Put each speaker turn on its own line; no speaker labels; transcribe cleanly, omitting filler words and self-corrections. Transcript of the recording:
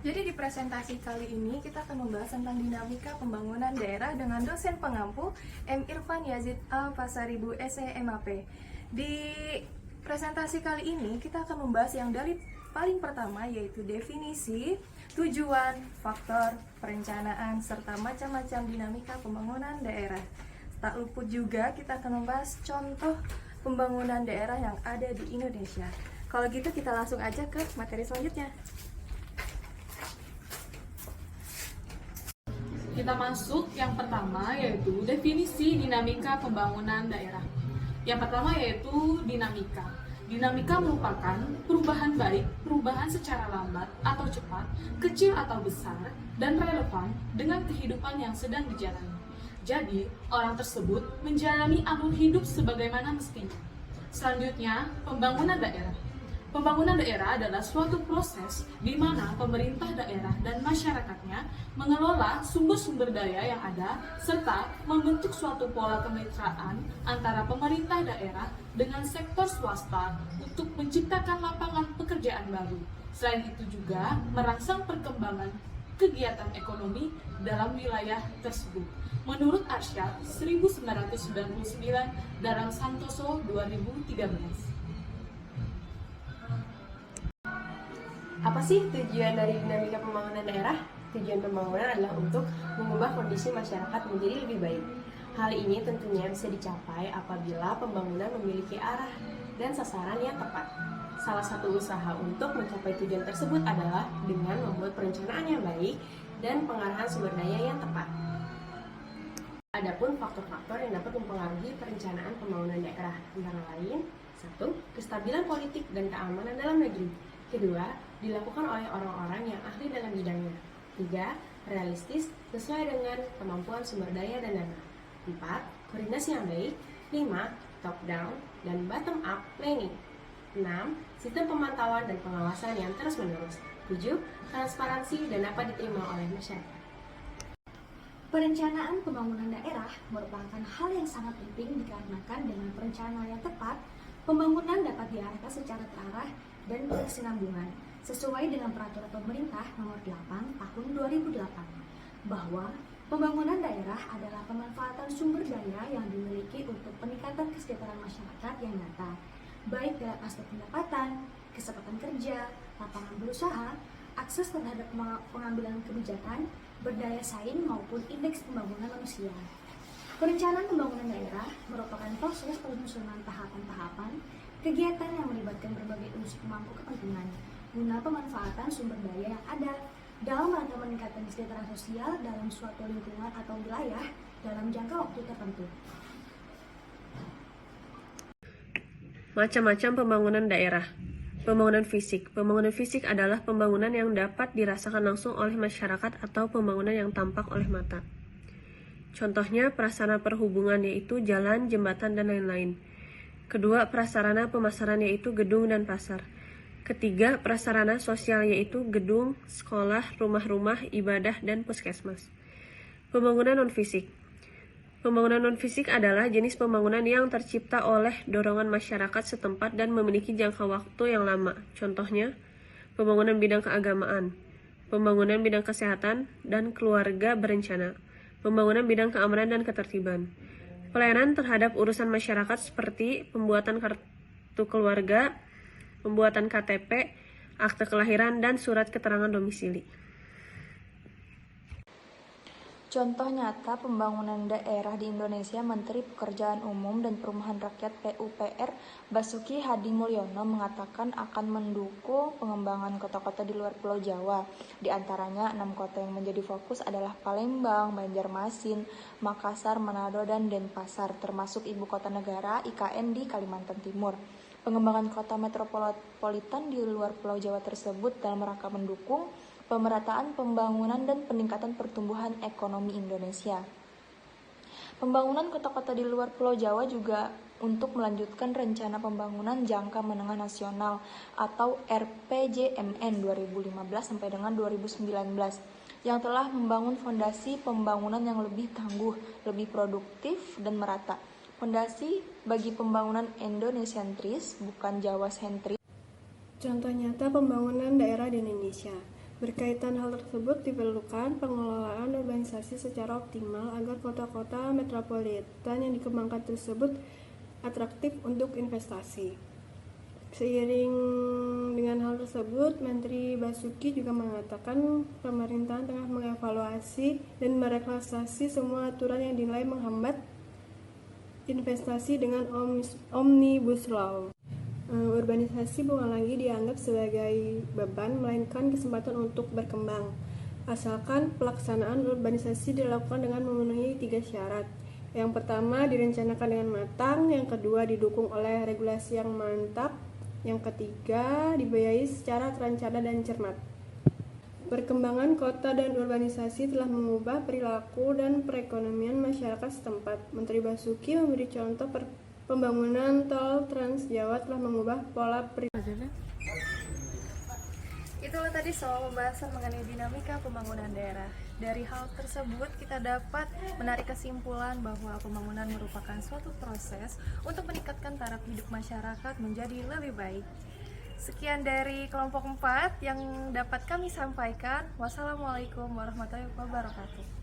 Jadi di presentasi kali ini kita akan membahas tentang dinamika pembangunan daerah dengan dosen pengampu M. Irfan Yazid Al-Pasaribu SEMAP. Di presentasi kali ini kita akan membahas yang dari paling pertama yaitu definisi, tujuan, faktor, perencanaan, serta macam-macam dinamika pembangunan daerah. Tak luput juga kita akan membahas contoh pembangunan daerah yang ada di Indonesia. Kalau gitu kita langsung aja ke materi selanjutnya.
Kita masuk yang pertama yaitu definisi dinamika pembangunan daerah. Yang pertama yaitu dinamika. Dinamika merupakan perubahan baik, perubahan secara lambat atau cepat, kecil atau besar, dan relevan dengan kehidupan yang sedang dijalani. Jadi, orang tersebut menjalani alur hidup sebagaimana mestinya. Selanjutnya, pembangunan daerah. Pembangunan daerah adalah suatu proses di mana pemerintah daerah dan masyarakatnya mengelola sumber-sumber daya yang ada serta membentuk suatu pola kemitraan antara pemerintah daerah dengan sektor swasta untuk menciptakan lapangan pekerjaan baru. Selain itu juga merangsang perkembangan kegiatan ekonomi dalam wilayah tersebut. Menurut Arsyad 1999 dalam Santoso 2013.
Apa sih tujuan dari dinamika pembangunan daerah? Tujuan pembangunan adalah untuk mengubah kondisi masyarakat menjadi lebih baik. Hal ini tentunya bisa dicapai apabila pembangunan memiliki arah dan sasaran yang tepat. Salah satu usaha untuk mencapai tujuan tersebut adalah dengan membuat perencanaan yang baik dan pengarahan sumber daya yang tepat. Adapun faktor-faktor yang dapat mempengaruhi perencanaan pembangunan daerah antara lain: 1. Kestabilan politik dan keamanan dalam negeri. Kedua, dilakukan oleh orang-orang yang ahli dalam bidangnya. 3. Realistis sesuai dengan kemampuan sumber daya dan dana. 4. Koordinasi yang baik. 5. Top down dan bottom up planning. 6. Sistem pemantauan dan pengawasan yang terus-menerus. 7. Transparansi dan dapat diterima oleh masyarakat.
Perencanaan pembangunan daerah merupakan hal yang sangat penting dikarenakan dengan perencanaan yang tepat, pembangunan dapat diarahkan secara terarah dan berkesinambungan sesuai dengan peraturan pemerintah nomor 8 tahun 2008 bahwa pembangunan daerah adalah pemanfaatan sumber daya yang dimiliki untuk peningkatan kesejahteraan masyarakat yang nyata, baik dalam aspek pendapatan, kesempatan kerja, lapangan berusaha, akses terhadap pengambilan kebijakan, berdaya saing maupun indeks pembangunan manusia. Perencanaan pembangunan daerah merupakan proses penyusunan tahapan-tahapan kegiatan yang melibatkan berbagai unsur pemangku kepentingan guna pemanfaatan sumber daya yang ada dalam rangka meningkatkan kesejahteraan sosial dalam suatu lingkungan atau wilayah dalam jangka waktu tertentu.
Macam-macam pembangunan daerah. Pembangunan fisik. Pembangunan fisik adalah pembangunan yang dapat dirasakan langsung oleh masyarakat atau pembangunan yang tampak oleh mata. Contohnya prasarana perhubungan yaitu jalan, jembatan, dan lain-lain. Kedua, prasarana pemasaran yaitu gedung dan pasar. Ketiga, prasarana sosial yaitu gedung, sekolah, rumah-rumah, ibadah, dan puskesmas. Pembangunan non-fisik. Pembangunan non-fisik adalah jenis pembangunan yang tercipta oleh dorongan masyarakat setempat dan memiliki jangka waktu yang lama. Contohnya, pembangunan bidang keagamaan, pembangunan bidang kesehatan dan keluarga berencana, pembangunan bidang keamanan dan ketertiban. Pelayanan terhadap urusan masyarakat seperti pembuatan kartu keluarga, pembuatan KTP, akte kelahiran, dan surat keterangan domisili.
Contoh nyata pembangunan daerah di Indonesia, Menteri Pekerjaan Umum dan Perumahan Rakyat PUPR Basuki Hadi Mulyono mengatakan akan mendukung pengembangan kota-kota di luar Pulau Jawa. Di antaranya 6 kota yang menjadi fokus adalah Palembang, Banjarmasin, Makassar, Manado, dan Denpasar, termasuk ibu kota negara IKN di Kalimantan Timur. Pengembangan kota metropolitan di luar Pulau Jawa tersebut dalam rangka mendukung pemerataan pembangunan dan peningkatan pertumbuhan ekonomi Indonesia. Pembangunan kota-kota di luar Pulau Jawa juga untuk melanjutkan rencana pembangunan jangka menengah nasional atau RPJMN 2015 sampai dengan 2019 yang telah membangun fondasi pembangunan yang lebih tangguh, lebih produktif dan merata. Fondasi bagi pembangunan Indonesia-sentris, bukan Jawa-sentris.
Contoh nyata pembangunan daerah di Indonesia. Berkaitan hal tersebut diperlukan pengelolaan urbanisasi secara optimal agar kota-kota metropolitan yang dikembangkan tersebut atraktif untuk investasi. Seiring dengan hal tersebut, Menteri Basuki juga mengatakan pemerintahan tengah mengevaluasi dan merelaksasi semua aturan yang dinilai menghambat investasi dengan Omnibus Law. Urbanisasi bukan lagi dianggap sebagai beban, melainkan kesempatan untuk berkembang. Asalkan pelaksanaan urbanisasi dilakukan dengan memenuhi 3 syarat. Yang pertama, direncanakan dengan matang. Yang kedua, didukung oleh regulasi yang mantap. Yang ketiga, dibiayai secara terencana dan cermat. Perkembangan kota dan urbanisasi telah mengubah perilaku dan perekonomian masyarakat setempat. Menteri Basuki memberi contoh pembangunan tol Trans Jawa telah mengubah pola perilaku.
Itulah tadi soal pembahasan mengenai dinamika pembangunan daerah. Dari hal tersebut kita dapat menarik kesimpulan bahwa pembangunan merupakan suatu proses untuk meningkatkan taraf hidup masyarakat menjadi lebih baik. Sekian dari kelompok 4 yang dapat kami sampaikan. Wassalamualaikum warahmatullahi wabarakatuh.